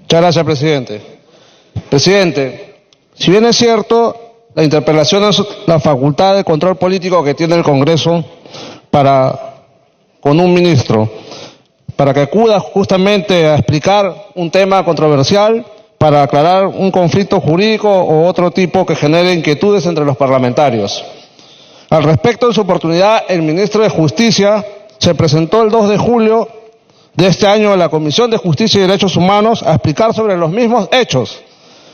Muchas gracias, presidente. Presidente, si bien es cierto, la interpelación es la facultad de control político que tiene el Congreso con un ministro, para que acuda justamente a explicar un tema controversial, para aclarar un conflicto jurídico o otro tipo que genere inquietudes entre los parlamentarios. Al respecto, en su oportunidad, el ministro de Justicia se presentó el 2 de julio de este año en la Comisión de Justicia y Derechos Humanos a explicar sobre los mismos hechos,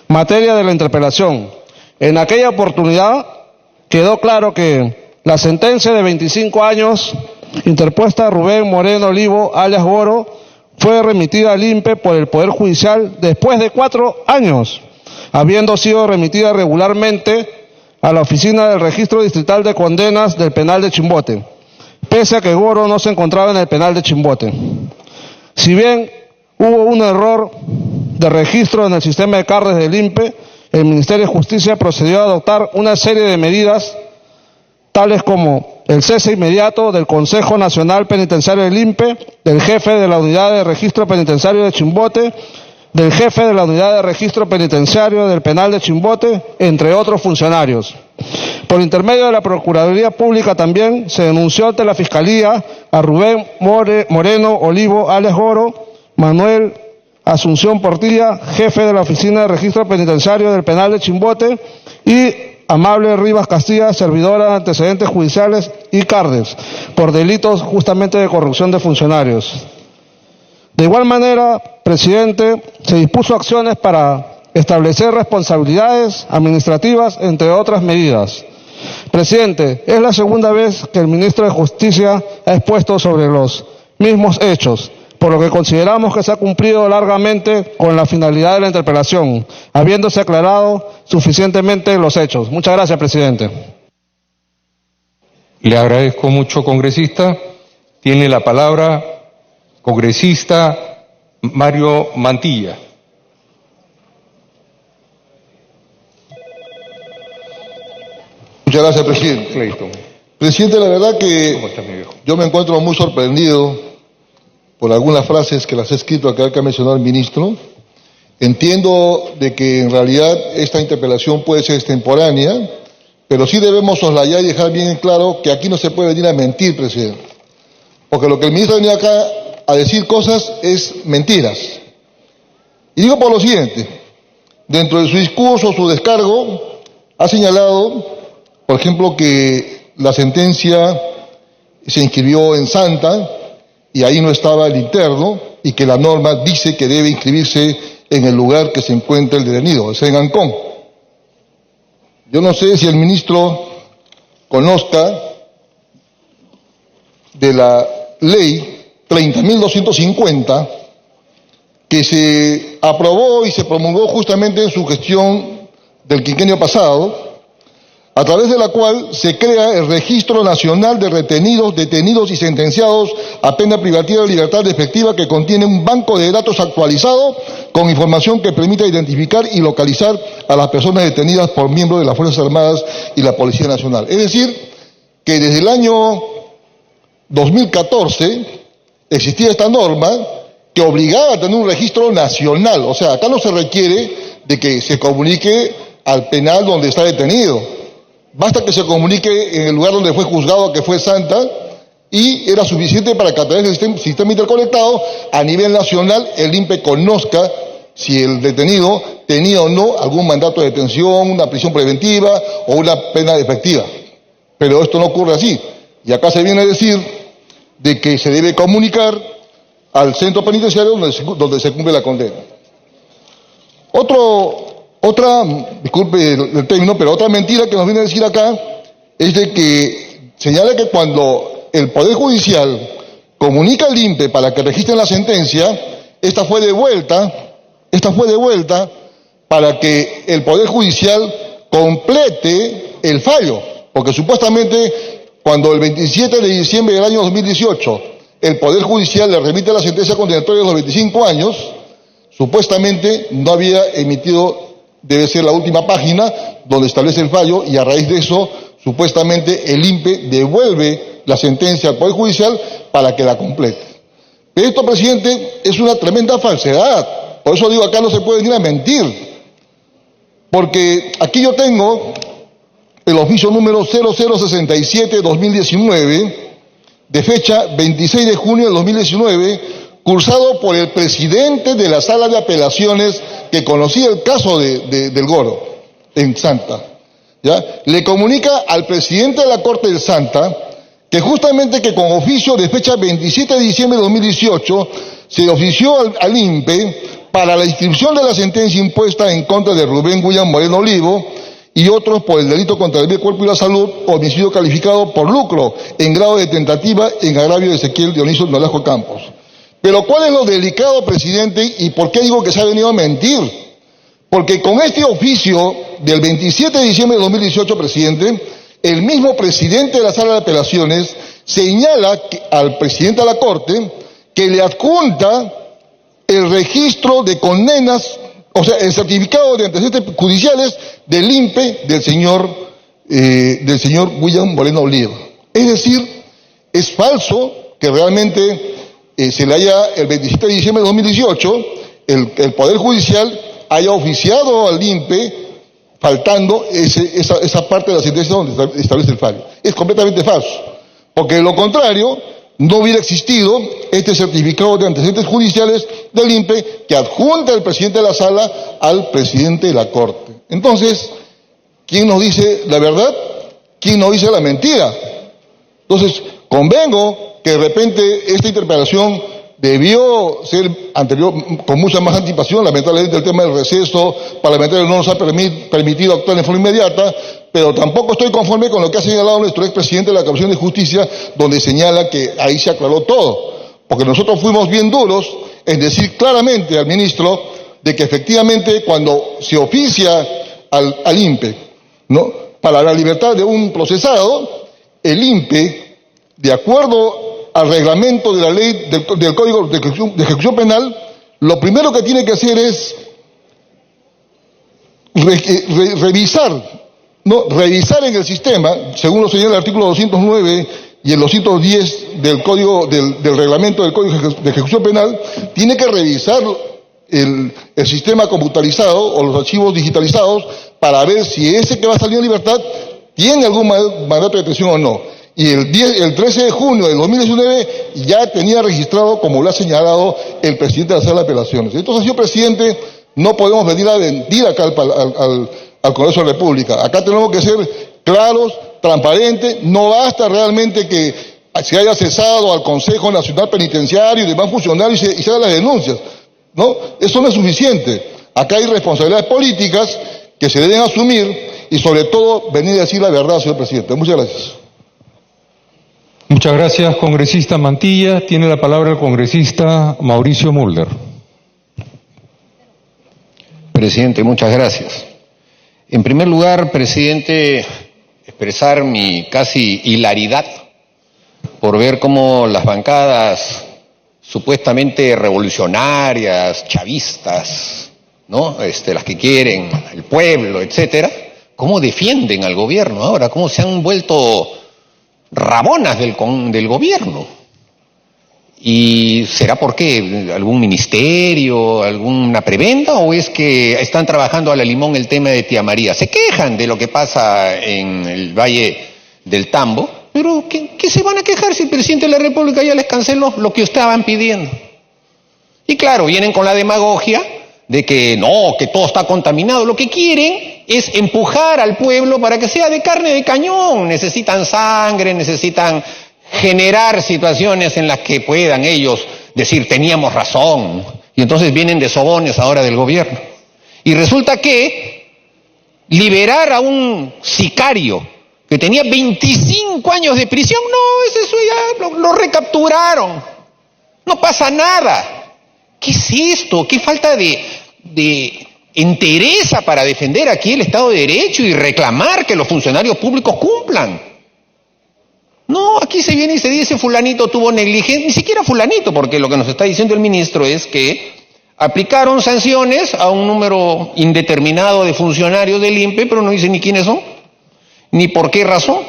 materia de la interpelación. En aquella oportunidad quedó claro que la sentencia de 25 años interpuesta a Rubén Moreno Olivo, alias Goro, fue remitida al INPE por el Poder Judicial después de 4 años, habiendo sido remitida regularmente a la Oficina del Registro Distrital de Condenas del Penal de Chimbote, pese a que Goro no se encontraba en el Penal de Chimbote. Si bien hubo un error de registro en el sistema de carnes del INPE, el Ministerio de Justicia procedió a adoptar una serie de medidas, tales como el cese inmediato del Consejo Nacional Penitenciario del INPE, del jefe de la Unidad de Registro Penitenciario de Chimbote, del jefe de la Unidad de Registro Penitenciario del Penal de Chimbote, entre otros funcionarios. Por intermedio de la Procuraduría Pública también se denunció ante la Fiscalía a Rubén Moreno Olivo, alias Goro, Manuel Asunción Portilla, jefe de la Oficina de Registro Penitenciario del Penal de Chimbote, y Amable Rivas Castilla, servidora de antecedentes judiciales y CARDES, por delitos justamente de corrupción de funcionarios. De igual manera, presidente, se dispuso acciones para establecer responsabilidades administrativas, entre otras medidas. Presidente, es la segunda vez que el ministro de Justicia ha expuesto sobre los mismos hechos, por lo que consideramos que se ha cumplido largamente con la finalidad de la interpelación, habiéndose aclarado suficientemente los hechos. Muchas gracias, presidente. Le agradezco mucho, congresista. Tiene la palabra congresista Mario Mantilla. Muchas gracias, presidente. Clayton. Presidente, la verdad que ¿Cómo está, mi viejo? yo me encuentro muy sorprendido por algunas frases que las he escrito acá que ha mencionado el ministro. Entiendo de que en realidad esta interpelación puede ser extemporánea, pero sí debemos soslayar y dejar bien claro que aquí no se puede venir a mentir, presidente. Porque lo que el ministro ha venido acá a decir cosas es mentiras. Y digo por lo siguiente: dentro de su discurso, su descargo, ha señalado, por ejemplo, que la sentencia se inscribió en Santa y ahí no estaba el interno, y que la norma dice que debe inscribirse en el lugar que se encuentra el detenido, es en Ancón. Yo no sé si el ministro conozca de la ley 30.250 que se aprobó y se promulgó justamente en su gestión del quinquenio pasado, a través de la cual se crea el Registro Nacional de Retenidos, Detenidos y Sentenciados a pena privativa de libertad efectiva, que contiene un banco de datos actualizado con información que permita identificar y localizar a las personas detenidas por miembros de las Fuerzas Armadas y la Policía Nacional. Es decir, que desde el año 2014 existía esta norma que obligaba a tener un registro nacional. O sea, acá no se requiere de que se comunique al penal donde está detenido. Basta que se comunique en el lugar donde fue juzgado, que fue Santa, y era suficiente para que a través del sistema interconectado, a nivel nacional, el INPE conozca si el detenido tenía o no algún mandato de detención, una prisión preventiva o una pena efectiva. Pero esto no ocurre así. Y acá se viene a decir de que se debe comunicar al centro penitenciario donde se cumple la condena. Disculpe el término, pero otra mentira que nos viene a decir acá es de que señala que cuando el Poder Judicial comunica al INPE para que registren la sentencia, esta fue devuelta para que el Poder Judicial complete el fallo, porque supuestamente cuando el 27 de diciembre del año 2018 el Poder Judicial le remite la sentencia condenatoria de los 25 años, supuestamente no había emitido, debe ser la última página donde establece el fallo, y a raíz de eso, supuestamente el INPE devuelve la sentencia al Poder Judicial para que la complete. Pero esto, presidente, es una tremenda falsedad, Por eso digo, acá no se puede venir a mentir. Porque aquí yo tengo el oficio número 0067-2019, de fecha 26 de junio del 2019, cursado por el presidente de la Sala de Apelaciones que conocía el caso del Goro en Santa. ¿Ya? Le comunica al presidente de la Corte del Santa que justamente que con oficio de fecha 27 de diciembre de 2018 se ofició al INPE para la inscripción de la sentencia impuesta en contra de Rubén William Moreno Olivo y otros por el delito contra el bien cuerpo y la salud, homicidio calificado por lucro en grado de tentativa en agravio de Ezequiel Dionisio Nolasco Campos. Pero ¿cuál es lo delicado, presidente, y por qué digo que se ha venido a mentir? Porque con este oficio del 27 de diciembre de 2018, presidente, el mismo presidente de la Sala de Apelaciones señala al presidente de la Corte que le adjunta el registro de condenas, o sea, el certificado de antecedentes judiciales del INPE del señor William Moreno Oliva. Es decir, es falso que realmente se le haya, el 27 de diciembre de 2018, el Poder Judicial haya oficiado al INPE faltando esa parte de la sentencia donde establece el fallo. Es completamente falso, porque de lo contrario no hubiera existido este certificado de antecedentes judiciales del INPE que adjunta el presidente de la Sala al presidente de la Corte. Entonces, ¿quién nos dice la verdad? ¿Quién nos dice la mentira? Entonces, convengo que de repente esta interpelación debió ser anterior, con mucha más anticipación. Lamentablemente el tema del receso parlamentario no nos ha permitido actuar en forma inmediata, pero tampoco estoy conforme con lo que ha señalado nuestro expresidente de la Comisión de Justicia, donde señala que ahí se aclaró todo, porque nosotros fuimos bien duros en decir claramente al ministro de que efectivamente cuando se oficia al INPE, ¿no?, para la libertad de un procesado, el INPE, de acuerdo al reglamento de la ley del Código de Ejecución Penal, lo primero que tiene que hacer es revisar en el sistema, según lo señala el artículo 209 y el 210 del Código del reglamento del Código de Ejecución Penal, tiene que revisar el sistema computarizado o los archivos digitalizados para ver si ese que va a salir en libertad tiene algún mandato de detención o no. Y el 13 de junio del 2019 ya tenía registrado, como lo ha señalado el presidente de la Sala de Apelaciones. Entonces, señor presidente, no podemos venir a mentir acá al Congreso de la República. Acá tenemos que ser claros, transparentes. No basta realmente que se haya cesado al Consejo Nacional Penitenciario y demás funcionarios y se hagan las denuncias, ¿no? Eso no es suficiente. Acá hay responsabilidades políticas que se deben asumir y, sobre todo, venir a decir la verdad, señor presidente. Muchas gracias. Muchas gracias, congresista Mantilla. Tiene la palabra el congresista Mauricio Mulder. Presidente, muchas gracias. En primer lugar, presidente, expresar mi casi hilaridad por ver cómo las bancadas supuestamente revolucionarias, chavistas, ¿no?, las que quieren el pueblo, etcétera, cómo defienden al gobierno ahora, cómo se han vuelto rabonas del gobierno. ¿Y será por qué? ¿Algún ministerio, alguna prebenda, o es que están trabajando a la limón el tema de Tía María? Se quejan de lo que pasa en el Valle del Tambo, pero ¿qué se van a quejar si el presidente de la República ya les canceló lo que estaban pidiendo? Y claro, vienen con la demagogia de que no, que todo está contaminado. Lo que quieren es empujar al pueblo para que sea de carne de cañón. Necesitan sangre, necesitan generar situaciones en las que puedan ellos decir teníamos razón. Y entonces vienen de sobones ahora del gobierno. Y resulta que liberar a un sicario que tenía 25 años de prisión, no, eso ya lo recapturaron. No pasa nada. ¿Qué es esto? ¿Qué falta de entereza para defender aquí el Estado de Derecho y reclamar que los funcionarios públicos cumplan? No, aquí se viene y se dice fulanito tuvo negligencia, ni siquiera fulanito, porque lo que nos está diciendo el ministro es que aplicaron sanciones a un número indeterminado de funcionarios del INPE, pero no dice ni quiénes son, ni por qué razón.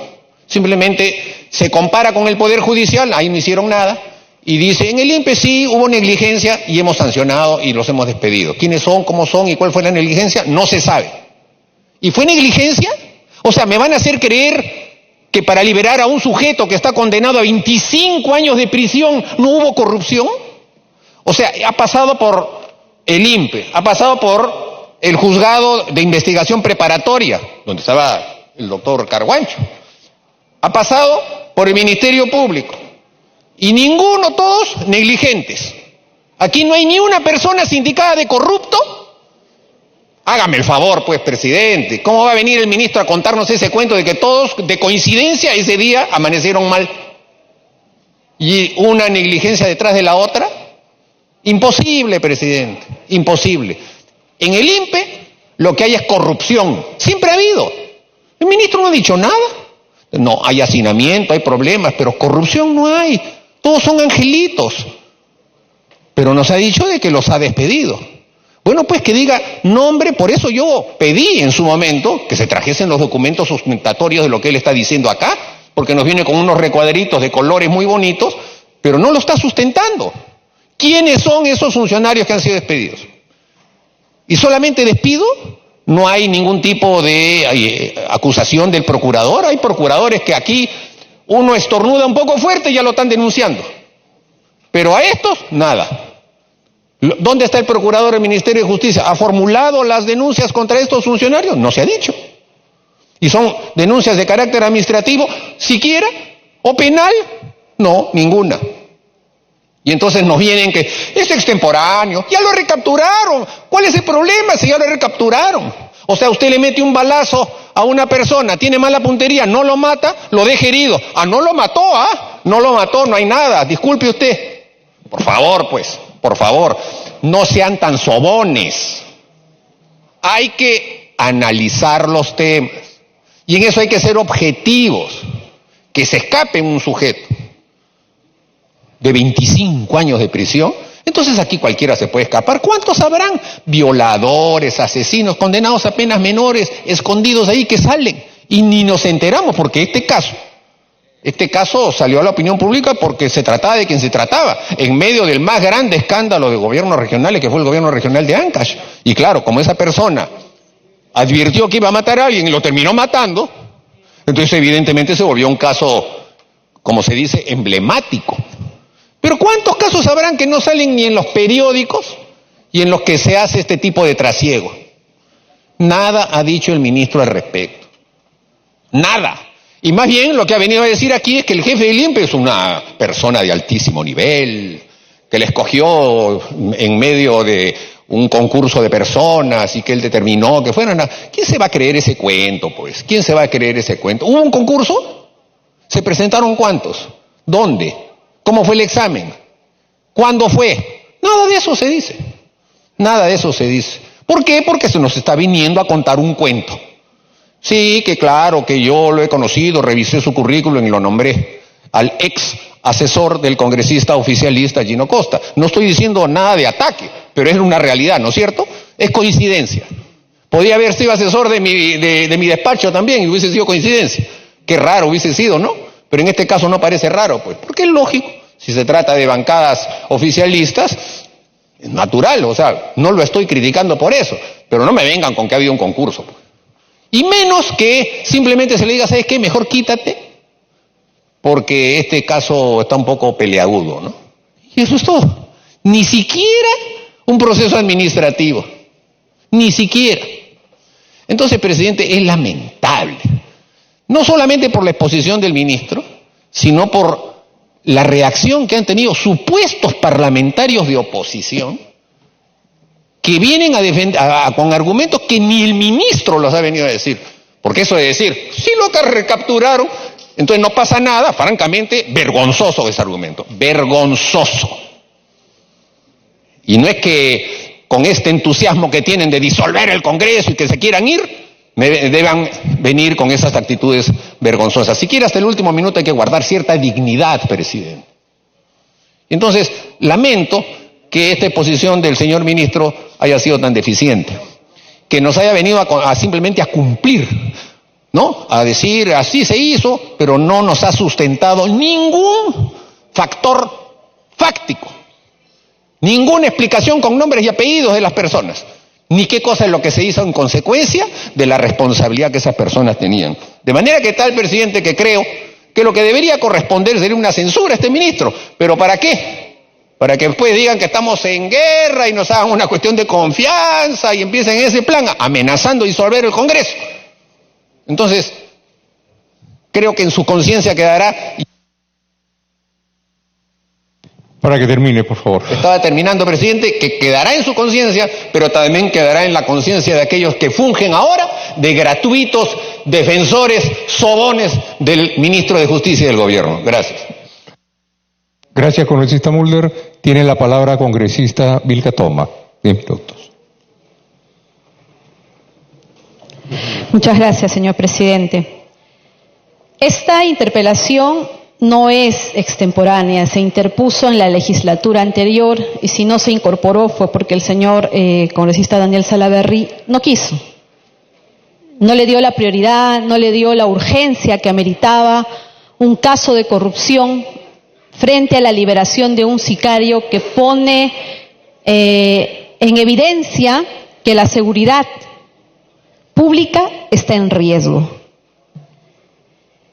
Simplemente se compara con el Poder Judicial, ahí no hicieron nada, y dice, en el INPE sí hubo negligencia y hemos sancionado y los hemos despedido. ¿Quiénes son, cómo son y cuál fue la negligencia? No se sabe. ¿Y fue negligencia? O sea, ¿me van a hacer creer que para liberar a un sujeto que está condenado a 25 años de prisión no hubo corrupción? O sea, ha pasado por el INPE, ha pasado por el juzgado de investigación preparatoria, donde estaba el doctor Carguancho, ha pasado por el Ministerio Público, y ninguno, todos negligentes. Aquí no hay ni una persona sindicada de corrupto. Hágame el favor, pues, presidente. ¿Cómo va a venir el ministro a contarnos ese cuento de que todos, de coincidencia, ese día amanecieron mal? Y una negligencia detrás de la otra. Imposible, presidente, imposible. En el INPE lo que hay es corrupción. Siempre ha habido. El ministro no ha dicho nada. No, hay hacinamiento, hay problemas, pero corrupción no hay. Todos son angelitos. Pero nos ha dicho de que los ha despedido. Bueno, pues que diga nombre. Por eso yo pedí en su momento que se trajesen los documentos sustentatorios de lo que él está diciendo acá, porque nos viene con unos recuadritos de colores muy bonitos, pero no lo está sustentando. ¿Quiénes son esos funcionarios que han sido despedidos? ¿Y solamente despido? No hay ningún tipo de acusación del procurador. Hay procuradores que aquí uno estornuda un poco fuerte y ya lo están denunciando. Pero a estos, nada. ¿Dónde está el procurador del Ministerio de Justicia? ¿Ha formulado las denuncias contra estos funcionarios? No se ha dicho. ¿Y son denuncias de carácter administrativo siquiera? ¿O penal? No, ninguna. Y entonces nos vienen que es extemporáneo, ya lo recapturaron. ¿Cuál es el problema si ya lo recapturaron? O sea, usted le mete un balazo a una persona, tiene mala puntería, no lo mata, lo deja herido. Ah, no lo mató, no lo mató, no hay nada, disculpe usted. Por favor, pues, por favor, no sean tan sobones. Hay que analizar los temas. Y en eso hay que ser objetivos. Que se escape un sujeto de 25 años de prisión, entonces aquí cualquiera se puede escapar. ¿Cuántos habrán? Violadores, asesinos, condenados a penas menores, escondidos ahí que salen y ni nos enteramos, porque este caso salió a la opinión pública porque se trataba de quien se trataba, en medio del más grande escándalo de gobiernos regionales que fue el gobierno regional de Ancash. Y claro, como esa persona advirtió que iba a matar a alguien y lo terminó matando, entonces evidentemente se volvió un caso, como se dice, emblemático. Pero ¿cuántos casos habrán que no salen ni en los periódicos y en los que se hace este tipo de trasiego? Nada ha dicho el ministro al respecto. Nada. Y más bien lo que ha venido a decir aquí es que el jefe del INPE es una persona de altísimo nivel, que le escogió en medio de un concurso de personas y que él determinó que fueran a... ¿Quién se va a creer ese cuento, pues? ¿Quién se va a creer ese cuento? ¿Hubo un concurso? ¿Se presentaron cuántos? ¿Dónde? ¿Cómo fue el examen? ¿Cuándo fue? Nada de eso se dice. Nada de eso se dice. ¿Por qué? Porque se nos está viniendo a contar un cuento. Sí, que claro, que yo lo he conocido, revisé su currículum y lo nombré al ex asesor del congresista oficialista Gino Costa. No estoy diciendo nada de ataque, pero es una realidad, ¿no es cierto? Es coincidencia. Podía haber sido asesor de mi despacho también y hubiese sido coincidencia. Qué raro hubiese sido, ¿no? Pero en este caso no parece raro, pues, porque es lógico. Si se trata de bancadas oficialistas, es natural, o sea, no lo estoy criticando por eso, pero no me vengan con que ha habido un concurso, pues. Y menos que simplemente se le diga, ¿sabes qué? Mejor quítate, porque este caso está un poco peleagudo, ¿no? Y eso es todo. Ni siquiera un proceso administrativo. Ni siquiera. Entonces, presidente, es lamentable. No solamente por la exposición del ministro, sino por la reacción que han tenido supuestos parlamentarios de oposición que vienen a defender con argumentos que ni el ministro los ha venido a decir. Porque eso de decir, si lo que recapturaron, entonces no pasa nada, francamente, vergonzoso ese argumento, vergonzoso. Y no es que con este entusiasmo que tienen de disolver el Congreso y que se quieran ir, deban venir con esas actitudes vergonzosas. Siquiera hasta el último minuto hay que guardar cierta dignidad, presidente. Entonces, lamento que esta exposición del señor ministro haya sido tan deficiente, que nos haya venido a simplemente a cumplir, ¿no? A decir, así se hizo, pero no nos ha sustentado ningún factor fáctico. Ninguna explicación con nombres y apellidos de las personas, ni qué cosa es lo que se hizo en consecuencia de la responsabilidad que esas personas tenían. De manera que tal, presidente, que creo que lo que debería corresponder sería una censura a este ministro. ¿Pero para qué? Para que después digan que estamos en guerra y nos hagan una cuestión de confianza y empiecen ese plan amenazando disolver el Congreso. Entonces, creo que en su conciencia quedará... Para que termine, por favor. Estaba terminando, presidente, que quedará en su conciencia, pero también quedará en la conciencia de aquellos que fungen ahora de gratuitos defensores sobones del ministro de Justicia y del Gobierno. Gracias. Gracias, congresista Mulder. Tiene la palabra congresista Vilca Toma. 10 minutos. Muchas gracias, señor presidente. Esta interpelación no es extemporánea, se interpuso en la legislatura anterior y si no se incorporó fue porque el señor congresista Daniel Salaverry no quiso. No le dio la prioridad, no le dio la urgencia que ameritaba un caso de corrupción frente a la liberación de un sicario que pone en evidencia que la seguridad pública está en riesgo.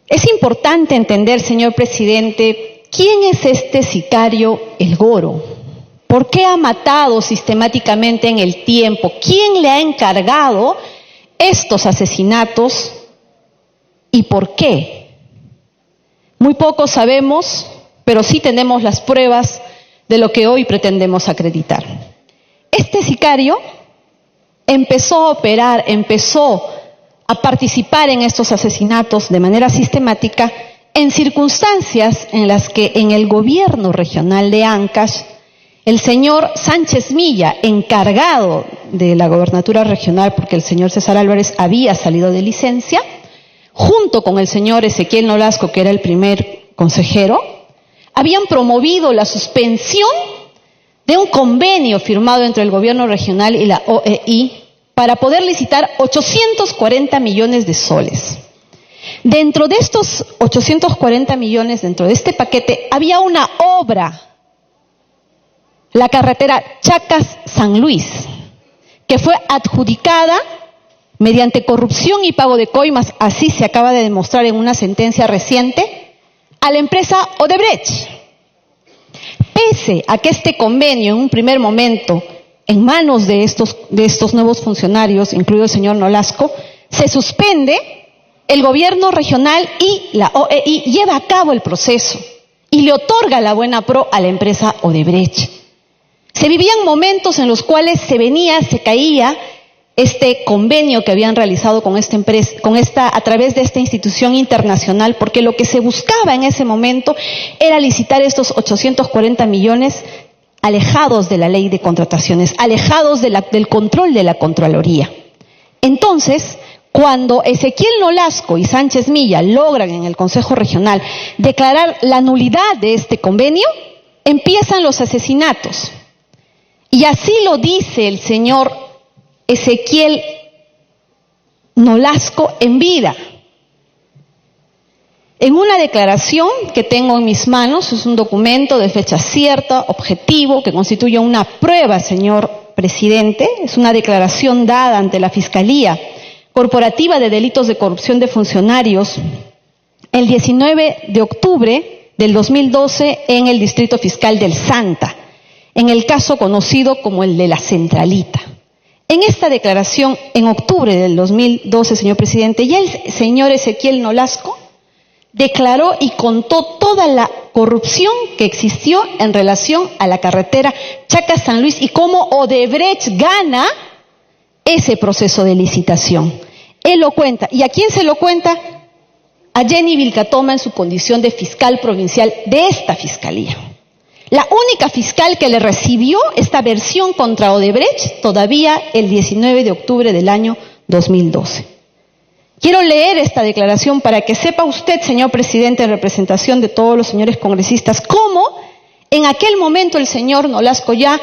Es importante entender, señor presidente, quién es este sicario El Goro. ¿Por qué ha matado sistemáticamente en el tiempo? ¿Quién le ha encargado estos asesinatos y por qué? Muy poco sabemos, pero sí tenemos las pruebas de lo que hoy pretendemos acreditar. Este sicario empezó a operar, empezó a participar en estos asesinatos de manera sistemática en circunstancias en las que en el gobierno regional de Ancash, el señor Sánchez Milla, encargado de la gobernatura regional porque el señor César Álvarez había salido de licencia, junto con el señor Ezequiel Nolasco, que era el primer consejero, habían promovido la suspensión de un convenio firmado entre el gobierno regional y la OEI para poder licitar 840 millones de soles. Dentro de estos 840 millones, dentro de este paquete, había una obra, la carretera Chacas-San Luis, que fue adjudicada mediante corrupción y pago de coimas, así se acaba de demostrar en una sentencia reciente, a la empresa Odebrecht. Pese a que este convenio en un primer momento en manos de estos nuevos funcionarios, incluido el señor Nolasco, se suspende, el gobierno regional y la OEI lleva a cabo el proceso y le otorga la buena pro a la empresa Odebrecht. Se vivían momentos en los cuales se caía este convenio que habían realizado con esta empresa, a través de esta institución internacional, porque lo que se buscaba en ese momento era licitar estos 840 millones alejados de la ley de contrataciones, alejados del control de la Contraloría. Entonces, cuando Ezequiel Nolasco y Sánchez Milla logran en el Consejo Regional declarar la nulidad de este convenio, empiezan los asesinatos. Y así lo dice el señor Ezequiel Nolasco en vida. En una declaración que tengo en mis manos, es un documento de fecha cierta, objetivo, que constituye una prueba, señor presidente, es una declaración dada ante la Fiscalía Corporativa de Delitos de Corrupción de Funcionarios el 19 de octubre del 2012 en el Distrito Fiscal del Santa, en el caso conocido como el de la Centralita. En esta declaración, en octubre del 2012, señor presidente, ya el señor Ezequiel Nolasco declaró y contó toda la corrupción que existió en relación a la carretera Chacas-San Luis y cómo Odebrecht gana ese proceso de licitación. Él lo cuenta. ¿Y a quién se lo cuenta? A Jenny Vilca Toma en su condición de fiscal provincial de esta fiscalía. La única fiscal que le recibió esta versión contra Odebrecht todavía el 19 de octubre del año 2012. Quiero leer esta declaración para que sepa usted, señor presidente, en representación de todos los señores congresistas, cómo en aquel momento el señor Nolasco ya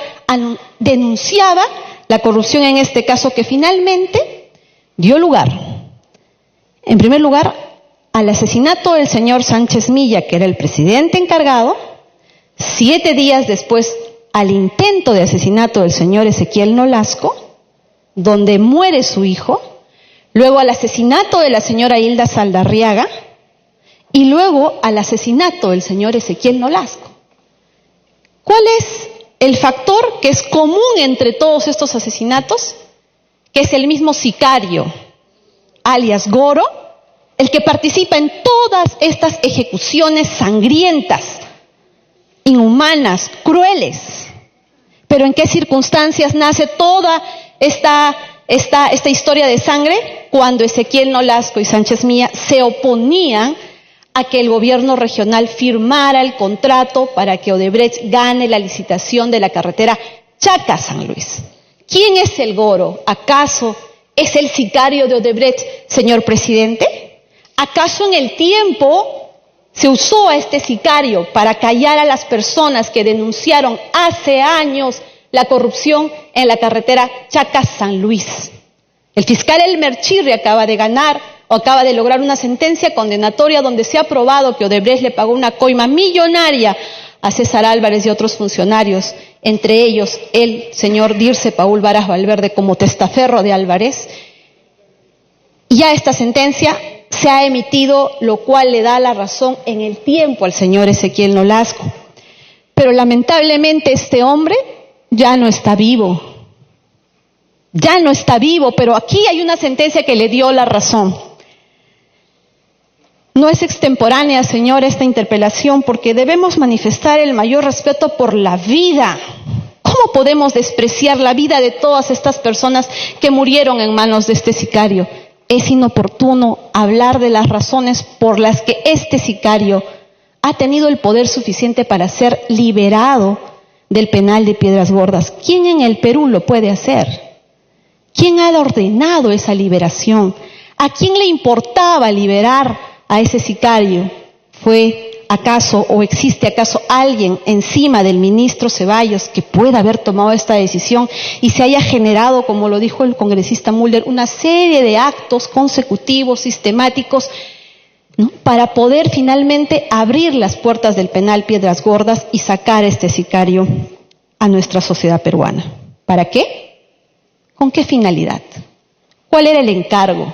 denunciaba la corrupción en este caso que finalmente dio lugar, en primer lugar, al asesinato del señor Sánchez Milla, que era el presidente encargado, 7 días después al intento de asesinato del señor Ezequiel Nolasco, donde muere su hijo, luego al asesinato de la señora Hilda Saldarriaga y luego al asesinato del señor Ezequiel Nolasco. ¿Cuál es el factor que es común entre todos estos asesinatos? Que es el mismo sicario, alias Goro, el que participa en todas estas ejecuciones sangrientas, inhumanas, crueles. Pero ¿en qué circunstancias nace toda esta historia de sangre? Cuando Ezequiel Nolasco y Sánchez Milla se oponían a que el gobierno regional firmara el contrato para que Odebrecht gane la licitación de la carretera Chaca-San Luis. ¿Quién es el Goro? ¿Acaso es el sicario de Odebrecht, señor presidente? ¿Acaso en el tiempo se usó a este sicario para callar a las personas que denunciaron hace años la corrupción en la carretera Chaca-San Luis? El fiscal Elmer Chirri acaba de lograr una sentencia condenatoria donde se ha probado que Odebrecht le pagó una coima millonaria a César Álvarez y otros funcionarios, entre ellos el señor Dirce Paul Varas Valverde como testaferro de Álvarez. Y ya esta sentencia se ha emitido, lo cual le da la razón en el tiempo al señor Ezequiel Nolasco. Pero lamentablemente este hombre ya no está vivo. Ya no está vivo, pero aquí hay una sentencia que le dio la razón. No es extemporánea, señor, esta interpelación, porque debemos manifestar el mayor respeto por la vida. ¿Cómo podemos despreciar la vida de todas estas personas que murieron en manos de este sicario? Es inoportuno hablar de las razones por las que este sicario ha tenido el poder suficiente para ser liberado del penal de Piedras Gordas. ¿Quién en el Perú lo puede hacer? ¿Quién ha ordenado esa liberación? ¿A quién le importaba liberar a ese sicario? ¿Fue acaso o existe acaso alguien encima del ministro Ceballos que pueda haber tomado esta decisión y se haya generado, como lo dijo el congresista Mulder, una serie de actos consecutivos, sistemáticos, ¿no?, para poder finalmente abrir las puertas del penal Piedras Gordas y sacar a este sicario a nuestra sociedad peruana? ¿Para qué? ¿Con qué finalidad? ¿Cuál era el encargo?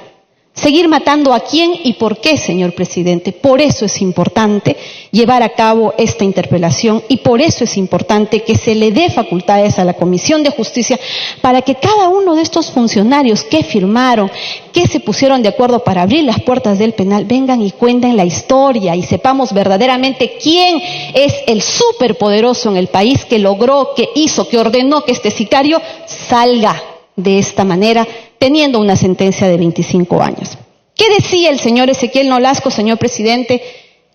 ¿Seguir matando a quién y por qué, señor presidente? Por eso es importante llevar a cabo esta interpelación y por eso es importante que se le dé facultades a la Comisión de Justicia para que cada uno de estos funcionarios que firmaron, que se pusieron de acuerdo para abrir las puertas del penal, vengan y cuenten la historia y sepamos verdaderamente quién es el superpoderoso en el país que logró, que hizo, que ordenó que este sicario salga de esta manera, teniendo una sentencia de 25 años. ¿Qué decía el señor Ezequiel Nolasco, señor presidente,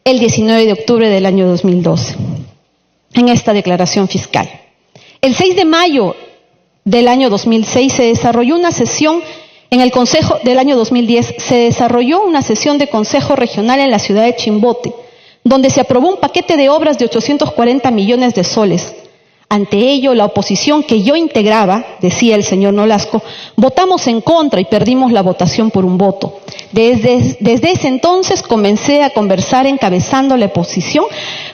el 19 de octubre del año 2012 en esta declaración fiscal? El 6 de mayo del año 2006 se desarrolló una sesión en el Consejo del año 2010, se desarrolló una sesión de Consejo Regional en la ciudad de Chimbote, donde se aprobó un paquete de obras de 840 millones de soles. Ante ello, la oposición que yo integraba, decía el señor Nolasco, votamos en contra y perdimos la votación por un voto. Desde ese entonces comencé a conversar encabezando la oposición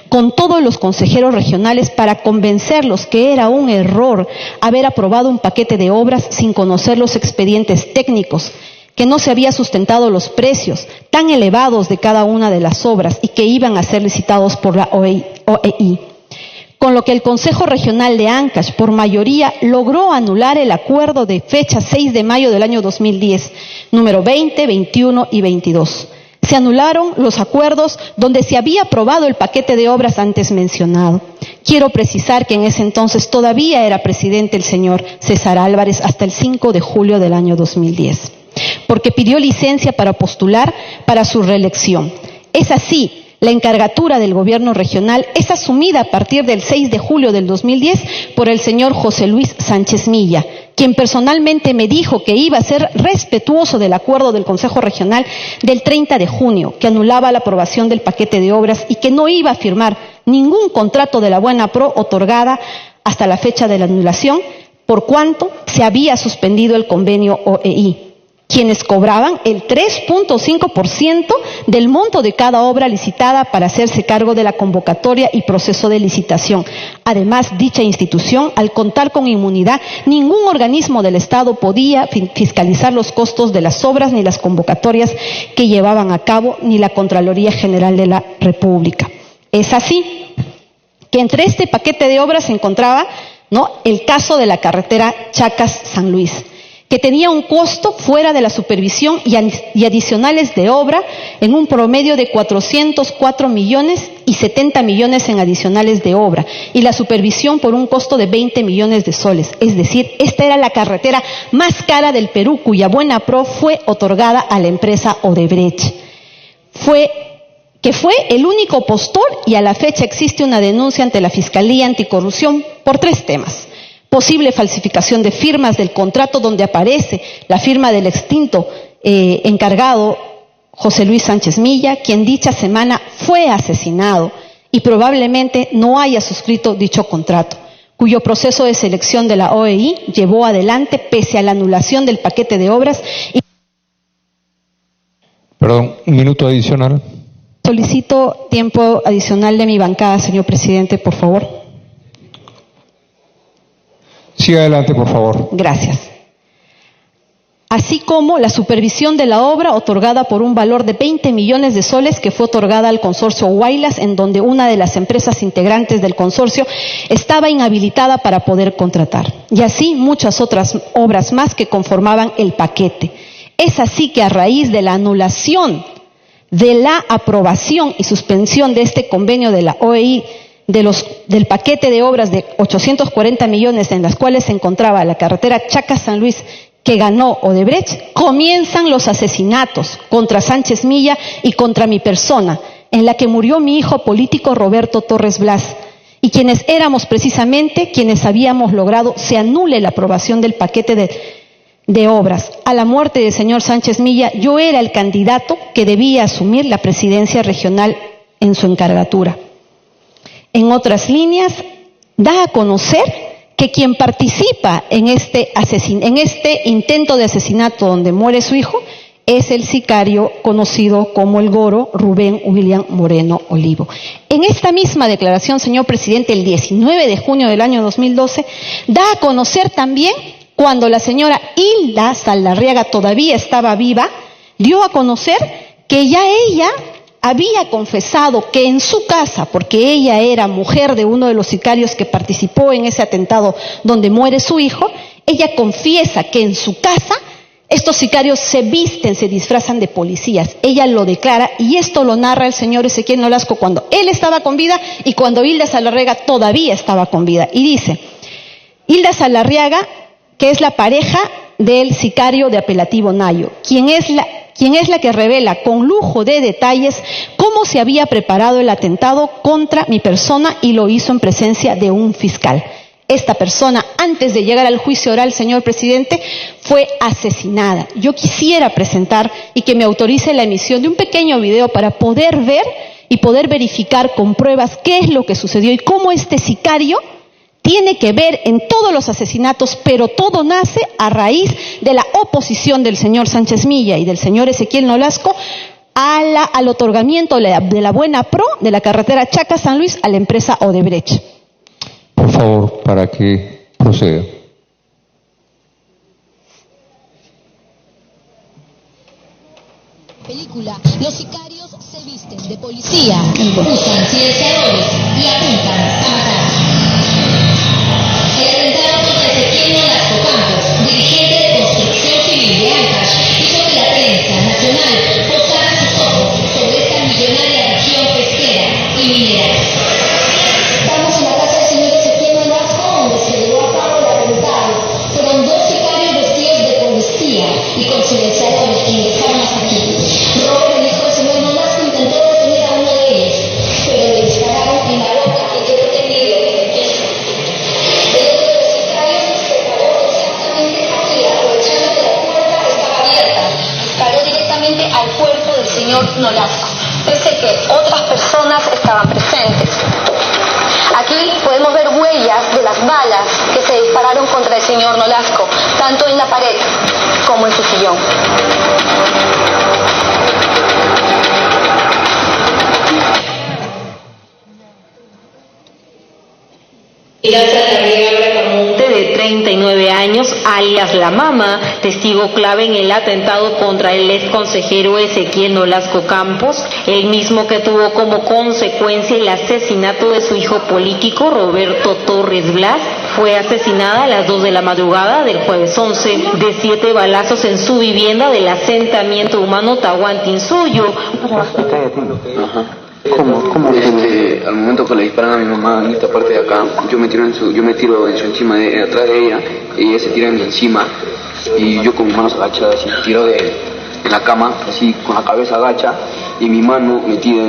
con todos los consejeros regionales para convencerlos que era un error haber aprobado un paquete de obras sin conocer los expedientes técnicos, que no se había sustentado los precios tan elevados de cada una de las obras y que iban a ser licitados por la OEI. Con lo que el Consejo Regional de Ancash, por mayoría, logró anular el acuerdo de fecha 6 de mayo del año 2010, número 20, 21 y 22. Se anularon los acuerdos donde se había aprobado el paquete de obras antes mencionado. Quiero precisar que en ese entonces todavía era presidente el señor César Álvarez hasta el 5 de julio del año 2010, porque pidió licencia para postular para su reelección. Es así. La encargatura del gobierno regional es asumida a partir del 6 de julio del 2010 por el señor José Luis Sánchez Milla, quien personalmente me dijo que iba a ser respetuoso del acuerdo del Consejo Regional del 30 de junio, que anulaba la aprobación del paquete de obras y que no iba a firmar ningún contrato de la Buena Pro otorgada hasta la fecha de la anulación, por cuanto se había suspendido el convenio OEI. quienes cobraban el 3.5% del monto de cada obra licitada para hacerse cargo de la convocatoria y proceso de licitación. Además, dicha institución, al contar con inmunidad, ningún organismo del Estado podía fiscalizar los costos de las obras ni las convocatorias que llevaban a cabo, ni la Contraloría General de la República. Es así que entre este paquete de obras se encontraba, ¿no?, el caso de la carretera Chacas-San Luis, que tenía un costo fuera de la supervisión y adicionales de obra en un promedio de 404 millones y 70 millones en adicionales de obra, y la supervisión por un costo de 20 millones de soles. Es decir, esta era la carretera más cara del Perú, cuya buena pro fue otorgada a la empresa Odebrecht. Fue el único postor, y a la fecha existe una denuncia ante la Fiscalía Anticorrupción por 3 temas. Posible falsificación de firmas del contrato, donde aparece la firma del extinto encargado José Luis Sánchez Milla, quien dicha semana fue asesinado y probablemente no haya suscrito dicho contrato, cuyo proceso de selección de la OEI llevó adelante pese a la anulación del paquete de obras. Perdón, un minuto adicional. Solicito tiempo adicional de mi bancada, señor presidente, por favor. Siga adelante, por favor. Gracias. Así como la supervisión de la obra otorgada por un valor de 20 millones de soles que fue otorgada al consorcio Huaylas, en donde una de las empresas integrantes del consorcio estaba inhabilitada para poder contratar. Y así muchas otras obras más que conformaban el paquete. Es así que a raíz de la anulación de la aprobación y suspensión de este convenio de la OEI, del paquete de obras de 840 millones en las cuales se encontraba la carretera Chacas-San Luis, que ganó Odebrecht, comienzan los asesinatos contra Sánchez Milla y contra mi persona, en la que murió mi hijo político Roberto Torres Blas, y quienes éramos precisamente quienes habíamos logrado se anule la aprobación del paquete de obras. A la muerte del señor Sánchez Milla, yo era el candidato que debía asumir la presidencia regional en su encargatura. En otras líneas, da a conocer que quien participa en este intento de asesinato donde muere su hijo es el sicario conocido como el Goro, Rubén William Moreno Olivo. En esta misma declaración, señor presidente, el 19 de junio del año 2012, da a conocer también, cuando la señora Hilda Saldarriaga todavía estaba viva, dio a conocer que ya ella había confesado que en su casa, porque ella era mujer de uno de los sicarios que participó en ese atentado donde muere su hijo, ella confiesa que en su casa estos sicarios se visten, se disfrazan de policías. Ella lo declara, y esto lo narra el señor Ezequiel Nolasco cuando él estaba con vida y cuando Hilda Saldarriaga todavía estaba con vida. Y dice, Hilda Saldarriaga, que es la pareja del sicario de apelativo Nayo, quien es la que revela con lujo de detalles cómo se había preparado el atentado contra mi persona, y lo hizo en presencia de un fiscal. Esta persona, antes de llegar al juicio oral, señor presidente, fue asesinada. Yo quisiera presentar y que me autorice la emisión de un pequeño video para poder ver y poder verificar con pruebas qué es lo que sucedió y cómo este sicario tiene que ver en todos los asesinatos, pero todo nace a raíz de la oposición del señor Sánchez Milla y del señor Ezequiel Nolasco al otorgamiento de la buena pro de la carretera Chacas-San Luis a la empresa Odebrecht. Por favor, para que proceda. Película. Los sicarios se visten de policía, usan silenciadores y apuntan a matar. El atentado contra Ezequiel Nolasco Campos, dirigente de Construcción Civil de Ancash, hizo que la prensa nacional posara sus ojos sobre esta millonaria región pesquera y minera. Estamos en la casa del señor Ezequiel Nolasco, donde se llevó a cabo el atentado. Fueron 2 sicarios vestidos de policía y con silenciadores que ingresaron hasta aquí. Robert, el hijo del señor Nolasco, intentó detener a uno de ellos, pero le dispararon en la boca y quedó tendido en el piso. El otro de los sicarios se paró exactamente aquí, aprovechando que la puerta estaba abierta. Disparó directamente al cuerpo del señor Nolasco, pese que otras personas estaban presentes. Aquí podemos ver huellas de las balas que se dispararon contra el señor Nolasco, tanto en la pared como como ese sillón. De 39 años, alias La Mama, testigo clave en el atentado contra el ex consejero Ezequiel Nolasco Campos, el mismo que tuvo como consecuencia el asesinato de su hijo político Roberto Torres Blas, fue asesinada a las 2 de la madrugada del jueves 11 de 7 balazos en su vivienda del asentamiento humano Tahuantinsuyo. ¿Cómo? Al momento que le disparan a mi mamá en esta parte de acá, yo me tiro encima atrás de ella, y ella se tira en encima, y yo con mis manos agachadas así, tiro en la cama, así con la cabeza agacha, y mi mano metida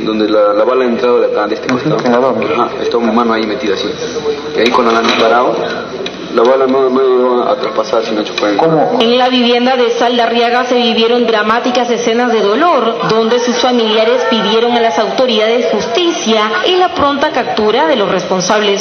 donde la bala ha entrado de acá, de este costado. Está mi mano ahí metida así. Y ahí cuando la han disparado, la bala no llegó a traspasar, sino que fue... En la vivienda de Saldarriaga se vivieron dramáticas escenas de dolor, donde sus familiares pidieron a las autoridades justicia y la pronta captura de los responsables.